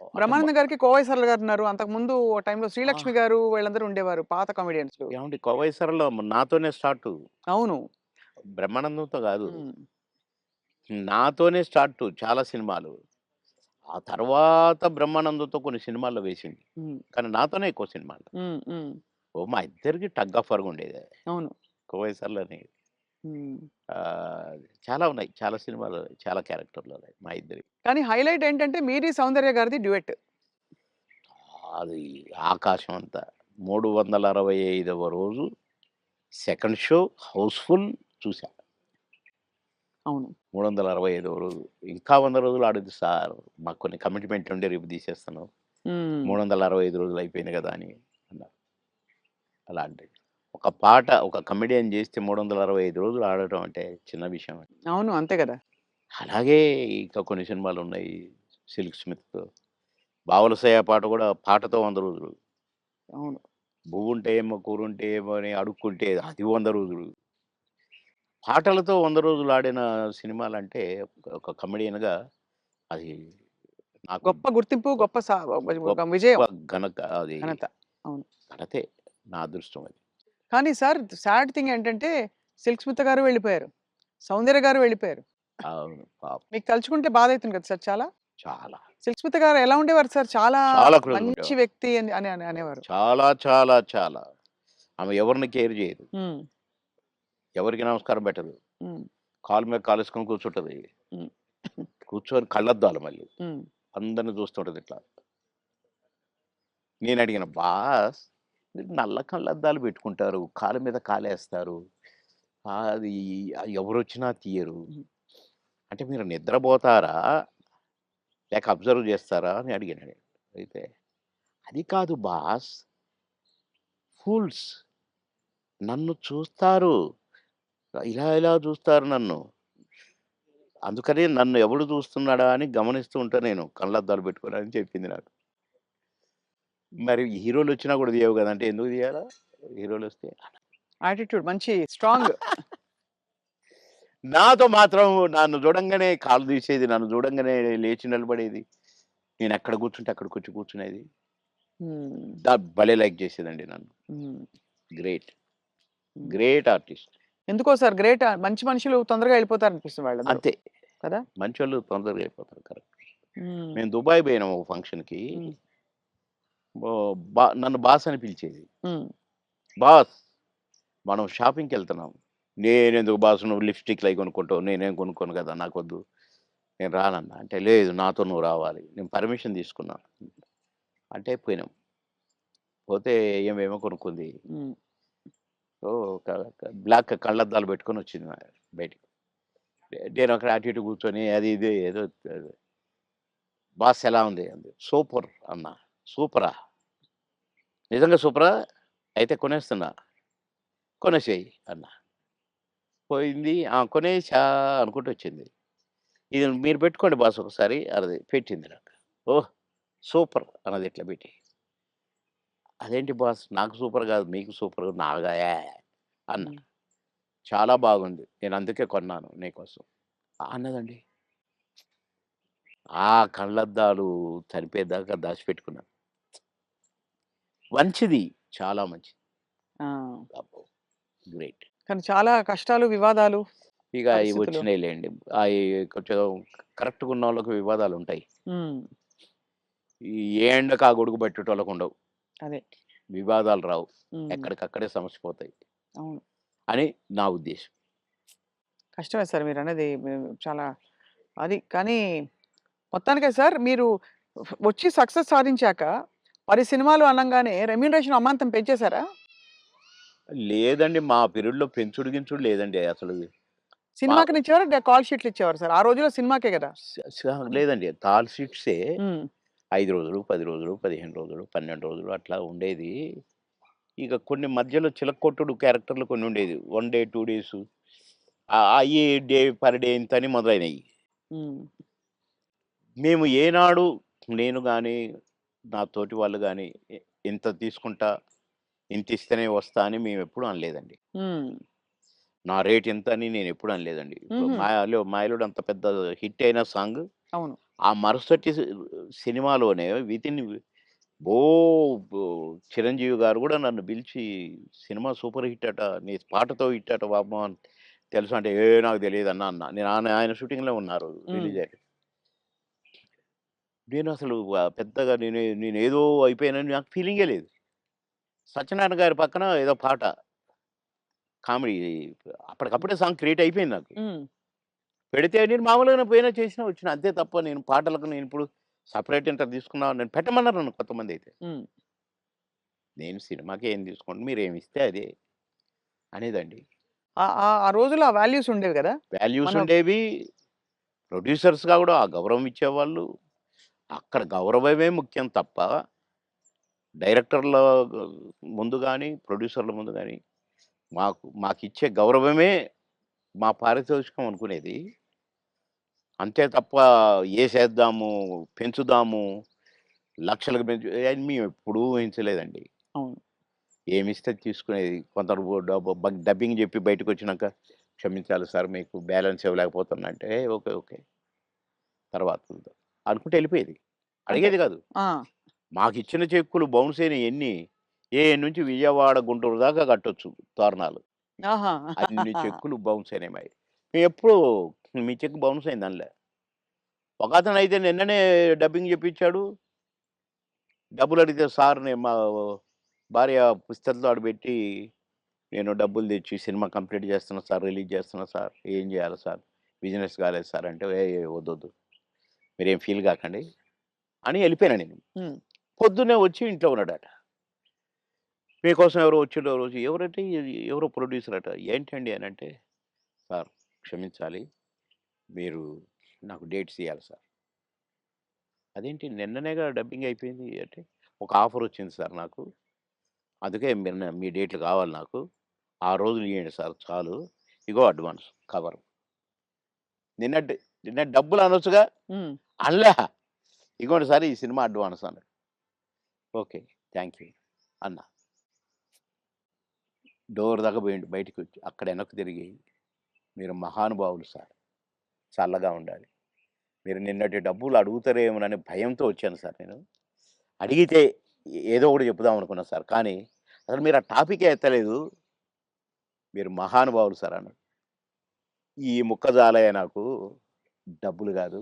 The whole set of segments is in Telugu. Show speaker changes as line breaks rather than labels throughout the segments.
అంటే
బ్రహ్మానందం గారికి కోవై సరళ గారున్నారు. అంతకుముందు ఓ టైంలో
ఆ!
శ్రీలక్ష్మి గారు వీళ్ళందరూ ఉండేవారు పాత కామెడియన్స్‌లు.
ఏవండీ 'కోవై సరళ' నాతోనే స్టార్టు.
అవును.
బ్రహ్మానందంతో గాదు.
హ్మ్.
నాతోనే స్టార్టు చాలా సినిమాలు. ఆ తర్వాత బ్రహ్మానందంతో కొన్ని సినిమాల్లో వేసింది.
హ్మ్.
కానీ నాతోనే ఎక్కువ సినిమాలు.
హ్మ్. హ్మ్.
మా ఇద్దరికి టగ్ ఆఫ్ వార్‌గా ఉండేది.
అవును.
'కోవై సరళని'
హ్మ్.
చాలా ఉన్నాయి. చాలా సినిమాలు, చాలా క్యారెక్టర్‌లున్నాయి మా ఇద్దరివి.
కానీ హైలైట్ ఏంటంటే 'మీరీ సౌందర్య' గారిది డ్యూయెట్.
అది ఆకాశం అంత. 365వ రోజు సెకండ్ షో హౌస్‌ఫుల్ చూసా.
అవును.
365వ రోజు. ఇంకా 100 రోజులు ఆడొద్దు సార్. మాకు కొన్ని కమిట్మెంట్ ఉండి రేపు తీసేస్తాను.
హ్మ్.
365 రోజులు అయిపోయింది గదా! అని అన్నారు. అలాంటిది. ఒక పాట ఒక కమెడియన్ జేస్తే 365 రోజులు ఆడటం అంటే చిన్న విషయమా?
అవును. అంతే గదా!
అలాగే ఇంకా కొన్ని సినిమాలున్నాయి. 'సిల్క్ స్మిత్', 'బావలసయ్య' పాట గూడా పాటతో 100 రోజులు.
అవును.
'బువ్వుంటే ఏమో కూరుంటే ఏమో' అని అడుక్కుంటే అది 100 రోజులు. పాటలతో 100 రోజులు ఆడిన సినిమాలంటే ఒక కమెడియన్‌గా అది నాకు
గొప్ప గుర్తింపు,
గొ
గొప్ప ఒక
గొప్ప
విజయం.
అది
ఘనత. అవును.
ఘనతే. నా అదృష్టం అది.
కానీ సార్ సాడ్ థింగ్ ఏంటంటే 'సిల్క్ స్మిత' గారు వెళ్ళిపోయారు. 'సౌందర్య' గారు వెళ్ళిపోయారు.
అవును. పాపం.
మీకు తలుచుకుంటే బాధైతుంది కదా సార్ చాలా?
చాలా.
'సిల్క్ స్మిత' గారు ఎలా ఉండేవారు సార్? చాలా
చాలా క్లోజ్‌గా
మంచి
ఉండేవారు.
వ్యక్తి అని అని అని అనేవారు.
చాలా, చాలా, చాలా. ఆమె ఎవరిని కేర్ జేయదు.
హ్మ్.
ఎవరికీ నమస్కారం పెట్టదు.
హ్మ్.
కాలు మీద కాలేసుకొని కూర్చుంటది.
హ్మ్.
కూర్చొని కళ్ళద్దాలు మళ్ళీ.
హ్మ్.
అందరిని చూస్తుంటదిట్లా. నేనడిగాను, "బాస్ మీరు నల్ల కళ్ళద్దాలు పెట్టుకుంటారు. కాలు మీద కాలేస్తారు. అది ఎవరొచ్చినా తీయరు.
హ్మ్.
అంటే మీరు నిద్రబోతారా? లేక అబ్జర్వ్ చేస్తారా?" అని అడిగాను నేను. అయితే, "అది కాదు బాస్ ఫూల్స్ నన్ను చూస్తారు. ఇలా ఇలా చూస్తారు నన్ను. అందుకని నన్ను ఎవడు చూస్తున్నాడా అని గమనిస్తూ ఉంటా నేను కళ్ళద్దాలు పెట్టుకొని" అని చెప్పింది నాకు. మరి హీరోలొచ్చినా కూడా తీయవు గదా! అంటే ఎందుకు తీయాలా? హీరోలొస్తే?
యాటిట్యూడ్ మంచి స్ట్రాంగ్.
నాతో మాత్రం నన్ను చూడంగానే కాళ్ళు తీసేది. నన్ను చూడంగానే లేచి నిలబడేది. నేనెక్కడ కూర్చుంటే అక్కడికొచ్చి కూర్చునేది.
హ్మ్.
భలే లైక్ చేసేదండి నన్ను.
హ్మ్.
గ్రేట్.
హ్మ్.
Great artist.
ఎందుకో సార్ గ్రేట్ మంచి మనుషులు తొందరగా వెళ్ళిపోతారనిపిస్తుంది వాళ్ళందరూ.
అంతే.
కదా!
మంచోళ్ళు తొందరగా అయిపోతారు. కరెక్ట్.
హ్మ్.
మేము దుబాయ్ పోయినాం ఒక ఫంక్షన్‌కి.
హ్మ్.
నన్ను బాస్ అని పిలిచేది.
హ్మ్.
బాస్ మనం షాపింగ్‌కెళ్తున్నాం. నేనెందుకు బాస్ నువ్వు లిప్‌స్టిక్‌లయి కొనుక్కుంటావు. నేనేం కొనుక్కోను కదా! నాకొద్దు. నేను రానన్నా. అంటే లేదు నాతో నువ్వు రావాలి. నేను పర్మిషన్ తీసుకున్నా. అంటే పోయినాం. పోతే ఈమేమో కొనుక్కుంది.
హ్మ్.
ఓహ్! బ్లాక్ కళ్ళద్దాలు పెట్టుకొనొచ్చింది బయటికి. నేనక్కడ అటు ఇటు కూర్చొని అది ఇది ఏదో బాస్ ఎలా ఉంది? అంది. సూపర్ అన్నా. సూపరా? నిజంగా సూపరా? అయితే కొనేస్తున్నా. కొనేసేయి అన్నా. పోయింది. కొనేసా అనుకుంటూ వచ్చింది. ఇది మీరు పెట్టుకోండి బాస్ ఒకసారి అన్నది. పెట్టింది నాకు. ఓహ్! సూపర్ అన్నది ఇట్లా పెట్టి. అదేంటి బాస్ నాకు సూపర్ కాదు మీకు సూపర్ నాగా అన్నా.
హ్మ్.
చాలా బాగుంది. నేను అందుకే కొన్నాను నీకోసం. అన్నదండి. ఆ కళ్ళద్దాలు చనిపోయేదాకా దాచిపెట్టుకున్నాను. మంచిది. చాలా మంచిది.
ఆ!
అబ్బో! గ్రేట్.
కానీ చాలా కష్టాలు, వివాదాలు,
ఇక అయి
పరిస్థితులు.
వచ్చినాయిలెండి. అయి కొంచెం కరెక్ట్‌గున్నోళ్ళకి వివాదాలుంటాయి.
హ్మ్.
ఏ ఎండకు ఆ గొడుగు పట్టేటోళ్ళకుండవు.
అదే.
వివాదాలు రావు.
హ్మ్.
ఎక్కడికక్కడే సమసిపోతాయి
అవును.
అని నా ఉద్దేశం.
కష్టమే సార్ మీరన్నది. చాలా అది కానీ మొత్తానికే సార్ మీరు వచ్చి సక్సెస్ సాధించాక 10 సినిమాలు అనంగానే రెమ్యూనరేషన్ అమాంతం పెంచేసారా?
లేదండి మా పీరియడ్‌లో పెంచుడు గించుడు లేదండి అసలు. మా
సినిమాకినిచ్చేవారా? కాల్ షీట్లు ఇచ్చేవారా సార్? ఆ రోజుల్లో సినిమాకే గదా!
స స లేదండి. కాల్ షీట్సే
హ్మ్.
5 రోజులు, 10 రోజులు, 15 రోజులు, 12 రోజులు అట్లా ఉండేది. ఇక కొన్ని మధ్యలో చిలక్కొట్టుడు క్యారెక్టర్‌లు కొన్నుండేది. 1 డే, 2 డేసు అయ్యి డే పర్ డే ఇంతని మొదలైనయి.
హ్మ్.
మేము ఏనాడు నేను గాని, నా తోటి వాళ్ళు గాని ఇంత తీసుకుంటా, ఇంతిస్తేనే వస్తా అని మేమెప్పుడు అనలేదండి.
హ్మ్.
నా రేట్ ఇంత అని నేనెప్పుడు అనలేదండి. ఇప్పుడు
హుహు.
'మాయలో' 'మాయలోడు' అంత పెద్ద హిట్ అయిన సాంగ్
అవును.
ఆ మరుసటి సినిమాలోనే వితిన్ ఓ బో చిరంజీవి గారు గూడా నన్ను పిలిచి, "సినిమా సూపర్ హిట్ అట. నీ పాటతో హిట్ అట బాబు" అని తెలుసా అంటే, నాకు తెలీదన్నా" అన్నా. నేను ఆయన షూటింగ్‌లో ఉన్నారు
హ్మ్.
రిలీజ్ అయ్యి. నేనసలు పెద్దగా నేనేదో అయిపోయానని నాకు ఫీలింగే లేదు. సత్యనారాయణ గారి పక్కన ఏదో పాట కామెడీ అప్పటికప్పుడే సాంగ్ క్రియేట్ అయిపోయింది నాకు.
హ్మ్.
పెడితే నేను మామూలుగానే పోయినా, చేసినా, వచ్చినా. అంతే తప్ప నేను పాటలకు నేనిప్పుడు సెపరేట్ ఇంత తీసుకున్నాను నేను పెట్టమన్నారు నన్ను కొంతమందైతే.
హ్మ్.
నేను సినిమాకి ఏం తీసుకోండి మీరేమిస్తే అదే అనేదండి.
ఆ రోజుల్లో ఆ వాల్యూస్ ఉండేవి గదా!
వాల్యూస్
మన
ఉండేవి. ప్రొడ్యూసర్స్‌గా గూడా ఆ గౌరవం ఇచ్చేవాళ్ళు. అక్కడ గౌరవమే ముఖ్యం తప్ప డైరెక్టర్ల ముందు గాని, ప్రొడ్యూసర్ల ముందు గాని మాకిచ్చే గౌరవమే మా పారితోషికం అనుకునేది. అంతే తప్ప ఏసేద్దాము, పెంచుదాము, లక్షలకు పెంచు అయన్ని మేమెప్పుడూ ఊహించలేదండి.
అవును.
ఏమిస్తే అది తీసుకునేది. కొందరు డబ్బింగ్ జెప్పి బయటకొచ్చినాక, "క్షమించాలి సార్ మీకు బ్యాలెన్స్ ఇవ్వలేకపోతున్నా" అంటే, ఓకే. ఓకే. తర్వాత చూద్దాం అనుకుంటే ఎళ్ళిపోయేది.
అంతే.
అడిగేది గాదు.
ఆ!
మాకిచ్చిన చెక్కులు బౌన్స్ అయినయి ఎన్ని, నుంచి విజయవాడ, గుంటూరు దాకా కట్టొచ్చు తోరణాలు.
ఆహా!
అన్ని చెక్కులు బౌన్స్ అయినాయి మాయి. మేమెప్పుడు మీ చెక్ బౌన్స్ అయిందనలే. ఒకతనయితే నిన్ననే డబ్బింగ్ జెప్పించాడు. డబ్బులడిగితే సార్‌ని మా భార్య పుస్తెలతో ఆడబెట్టి, "నేను డబ్బులు తెచ్చి సినిమా కంప్లీట్ చేస్తున్నా సార్, రిలీజ్ చేస్తున్నా సార్. ఏం చేయాలి సార్? బిజినెస్ కాలేదు సార్" అంటే, "ఏయ్! వద్దొద్దు. మీరేం ఫీల్ గాకండి" అని ఎళ్ళిపోయాను నేను.
హ్మ్.
పొద్దున్నే వచ్చి ఇంట్లో ఉన్నాడట. "మీకోసం ఎవరో వచ్చిండ్రు ఆ రోజు." ఎవరంటే ఎవరో ప్రొడ్యూసర్ అట. "ఏంటండి" అనంటే, "సార్ క్షమించాలి. మీరు నాకు డేట్స్ ఇయ్యాలి సార్." "అదేంటి నిన్ననేగా డబ్బింగ్ అయిపోయింది" అంటే, "ఒక ఆఫర్ వచ్చింది సార్ నాకు. అందుకే మీ డేట్లు కావాలి నాకు. ఆ రోజులు ఇయ్యండి సార్ చాలు. ఇగో అడ్వాన్స్ కవరు." నిన్నటి నిన్న డబ్బులు అనొచ్చుగా?
హ్మ్.
అనలా. "ఇగోండి సార్ ఈ సినిమా అడ్వాన్స్" అన్నాడు. ఓకే. థాంక్ యూ అన్నా. డోర్ దాకా పోయిండు బయటికొచ్చి. అక్కడ వెనక్కి తిరిగి, "మీరు మహానుభావులు సార్. చల్లగా ఉండాలి. మీరు నిన్నటి డబ్బులు అడుగుతారేమోనని భయంతో వచ్చాను సార్ నేను. అడిగితే ఏదో ఒకటి చెప్పుదాం అనుకున్నా సార్. కానీ అసలు మీరు ఆ టాపికే ఎత్తలేదు. మీరు మహానుభావులు సార్" అన్నాడు. ఈ ముక్క చాలయ్య నాకు. డబ్బులు గాదు.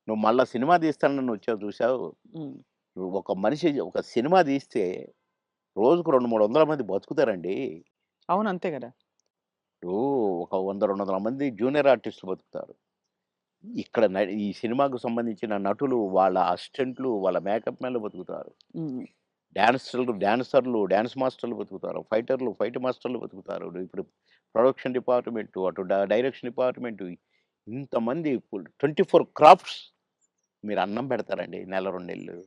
నువ్వు మళ్ళా సినిమా తీస్తానని వచ్చావు చూసావు.
హ్మ్.
నువ్వు ఒక మనిషి ఒక సినిమా తీస్తే రోజుకు 200, 300 మంది బతుకుతారండి.
అవును. అంతే గదా!
ఇప్పుడు ఒక 100, 200 మంది జూనియర్ ఆర్టిస్టులు బతుకుతారు. ఇక్కడ ఈ సినిమాకు సంబంధించిన నటులు, వాళ్ళ అసిస్టెంట్లు, వాళ్ళ మేకప్ మ్యాన్‌లు బతుకుతారు.
హ్మ్.
డాన్సర్లు, డాన్స్ మాస్టర్‌లు బతుకుతారు. ఫైటర్లు, ఫైట్ మాస్టర్‌లు బతుకుతారు. ఇప్పుడు ప్రొడక్షన్ డిపార్ట్‌మెంటు, అటు డైరెక్షన్ డిపార్ట్‌మెంటు ఇంతమంది 24 క్రాఫ్ట్స్ మీరు అన్నం పెడతారండి నెల, 2 నెలలు.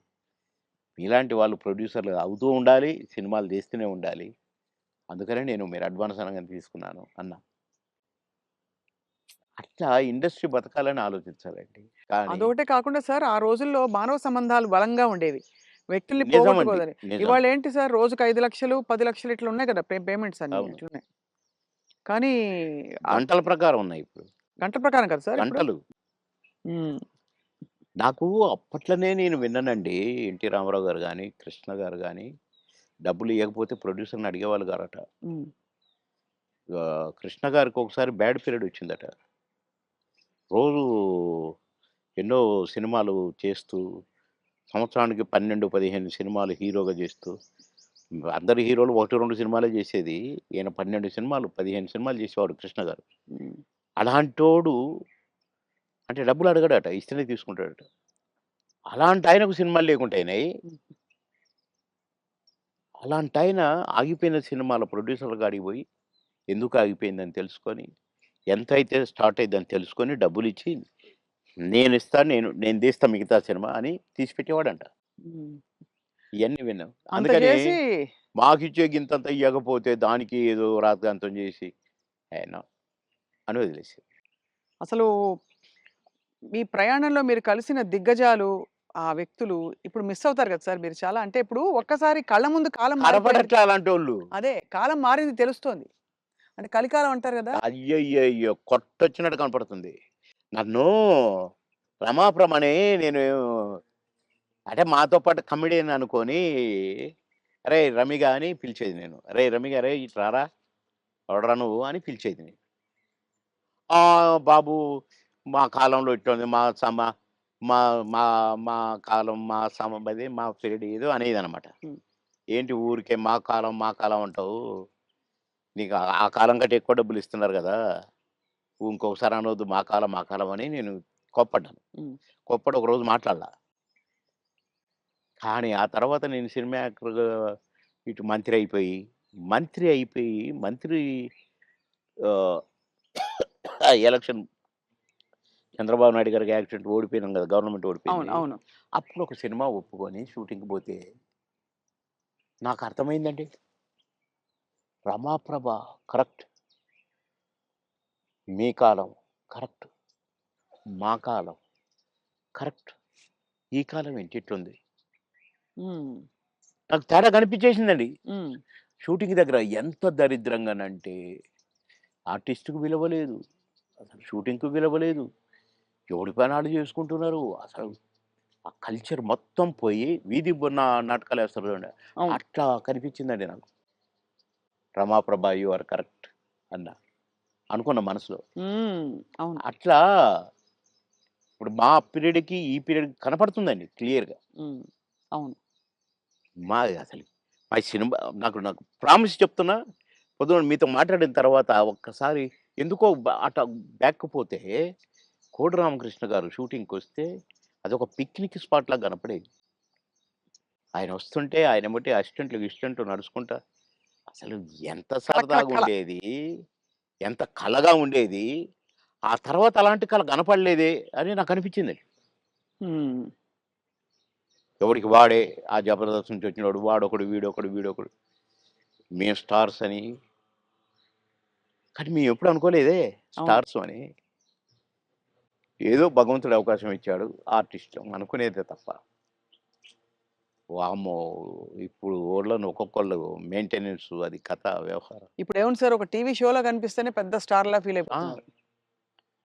మీలాంటి వాళ్ళు ప్రొడ్యూసర్‌లు అవుతూ ఉండాలి. సినిమాలు తీస్తూనే ఉండాలి. అందుకనే నేను మీరు అడ్వాన్స్ అనంగానే తీసుకున్నాను అన్నా. అట్లా ఇండస్ట్రీ బతకాలని ఆలోచించాలండి. కానీ
అదొకటే కాకుండా సార్ ఆ రోజుల్లో మానవ సంబంధాలు బలంగా ఉండేవి. వ్యక్తుల్ని
నిజమండి.
పోగొట్టుకోదని.
నిజం.
ఇవాళేంటి సార్ రోజుకి 5,00,000, 10,00,000 ఇట్లా ఉన్నాయి గదా! పేమెంట్స్ అన్నీ
అవును.
ఇట్లున్నాయి. కానీ ఆహ్,
గంటల ప్రకారం ఉన్నాయి ఇప్పుడు.
గంటల ప్రకారం కదా సార్ ఇప్పుడు?
గంటలు.
హ్మ్.
నాకు అప్పట్లోనే నేను విన్నానండి. 'ఎన్టీ రామారావు' గారు గాని, 'కృష్ణ' గారు గాని డబ్బులు ఇయ్యకపోతే ప్రొడ్యూసర్‌ని అడిగేవాళ్ళు గారట.
హ్మ్.
'కృష్ణ' గారికి ఒకసారి బ్యాడ్ పీరియడ్ వచ్చిందట. రోజు ఎన్నో సినిమాలు చేస్తూ, సంవత్సరానికి 12, 15 సినిమాలు హీరోగా చేస్తూ, అందరు హీరోలు 1, 2 సినిమాలే చేసేది. ఈయన 12 సినిమాలు, 15 సినిమాలు చేసేవాడు 'కృష్ణ' గారు.
హ్మ్.
అలాంటోడు అంటే డబ్బులు అడగడట. ఇస్తేనే తీసుకుంటాడట. అలాంటాయనకు సినిమాలు లేకుండా అయినాయి.
హ్మ్.
అలాంటాయన ఆగిపోయిన సినిమాల ప్రొడ్యూసర్‌ల కాడికి పోయి, ఎందుకు ఆగిపోయిందని తెలుసుకొని, ఎంతైతే స్టార్ట్ అయిద్దని తెలుసుకొని డబ్బులిచ్చి, నేనిస్తాను నేను తీస్తా మిగతా సినిమా అని తీసి పెట్టేవాడంట.
హ్మ్.
ఇయన్నీ విన్నాం.
అంత
అందుకని
చేసి
మాకిచ్చే గింతంతా ఇయ్యకపోతే దానికి ఏదో రాద్ధాంతం చేసి, నో అని వదిలేసారు.
అసలు మీ ప్రయాణంలో మీరు కలిసిన దిగ్గజాలు, ఆ వ్యక్తులు ఇప్పుడు మిస్ అవుతారు కదా సార్ మీరు చాలా. అంటే ఇప్పుడు ఒక్కసారి కళ్ళ ముందు కాలం మారిపోయింది.
కనపడట్లే అలాంటోళ్ళు.
అదే కాలం మారింది తెలుస్తోంది. అంటే కలికాలం అంటారు గదా!
అయ్యయ్యయ్యో! కొట్టొచ్చినట్టు కనపడుతుంది. నన్ను రమాప్రమని నేను అంటే మాతో పాటు కమెడియన్ అనుకోని, "అరేయ్! రమిగా" అని పిలిచేది నేను. "అరేయ్! రమిగా అరేయ్! ఇటు రారా, ఎవడురా నువ్వు" అని పిలిచేది నేను. బాబు మా కాలంలో ఇట్లుంది. మా సమ మా మా మా కాలం, మా అదే మా పీరియడ్ ఏదో అనేదనమాట.
హ్మ్.
ఏంటి ఊరికే మా కాలం అంటావు. నీకు ఆ కాలం కంటే ఎక్కువ డబ్బులిస్తున్నారు గదా! ఇంకొకసారి అనొద్దు మా కాలం అని నేను కోప్పడ్డాను.
హ్మ్.
కోప్పడి ఒకరోజు మాట్లాడలా. కానీ ఆ తర్వాత నేను సినిమా యాక్టర్‌గా ఇటు మంత్రి అయిపోయి మంత్రి ఆహ్, ఎలక్షన్ చంద్రబాబు నాయుడు గారికి యాక్సిడెంట్ ఓడిపోయినాం గదా! గవర్నమెంట్
అవును.
ఓడిపోయింది.
అవును.
అప్పుడు ఒక సినిమా ఒప్పుకొని షూటింగ్‌కి పోతే నాకర్థమైందండి. రమాప్రభ కరెక్ట్. మీ కాలం కరెక్ట్. మా కాలం కరెక్ట్. ఈ కాలం ఏంటి ఇట్లుంది.
హ్మ్.
నాకు తేడా కనిపించేసిందండి.
హ్మ్.
షూటింగ్ దగ్గర ఎంత దరిద్రంగానంటే ఆర్టిస్ట్‌కి విలువ లేదు. అసలు షూటింగ్‌కి విలువ లేదు. ఎవడి పని ఆళ్ళు చేసుకుంటున్నారు. అసలు ఆ కల్చర్ మొత్తం పోయి వీధి నాటకాలేస్తారు చూడండి.
అవును.
అట్లా కనిపించిందండి నాకు. రమాప్రభ యూ ఆర్ కరెక్ట్ అన్నా. అనుకున్న మనసులో.
హ్మ్. అవును.
అట్లా ఇప్పుడు మా పీరియడ్‌కి, ఈ పీరియడ్‌కి కనపడుతుందండి క్లియర్‌గా.
హ్మ్. అవును.
అసలు మా సినిమా నాకు నాకు ప్రామిస్ చెప్తున్నా, పొద్దున మీతో మాట్లాడిన తర్వాత ఒక్కసారి ఎందుకో అట బ్యాక్‌కి పోతే, కోడి రామకృష్ణ గారు షూటింగ్‌కొస్తే అదొక పిక్నిక్ స్పాట్‌లాగా కనపడేది. ఆయన వస్తుంటే ఆయన ఎమ్మటే అసిస్టెంట్లు, గిసిస్టెంట్లు నడుచుకుంటా అసలు ఎంత
కళ, కళ, కళ.
సరదాగుండేది. ఎంత కళగా ఉండేది. ఆ తర్వాత అలాంటి కళ కనపడలేదే అని నాకనిపించిందండి.
హ్మ్.
ఎవడికి వాడే ఆ 'జబర్దస్త్' నుంచి వచ్చినోడు వాడొకడు, వీడొకడు, వీడొకడు. మేము స్టార్స్ అని. కానీ మేమెప్పుడు అనుకోలేదే
అవును.
స్టార్స్ అని. ఏదో భగవంతుడు అవకాశం ఇచ్చాడు. ఆర్టిస్టులం అనుకునేదే తప్ప. వామ్మో! ఇప్పుడు ఓళ్ళను ఒక్కొక్కళ్ళు మెయింటెనెన్స్ అది కథ వ్యవహారం.
ఇప్పుడేముంది సార్ ఒక టీవీ షోలో కనిపిస్తేనే పెద్ద స్టార్‌లా ఫీల్
ఆ!
అయిపోతున్నారు.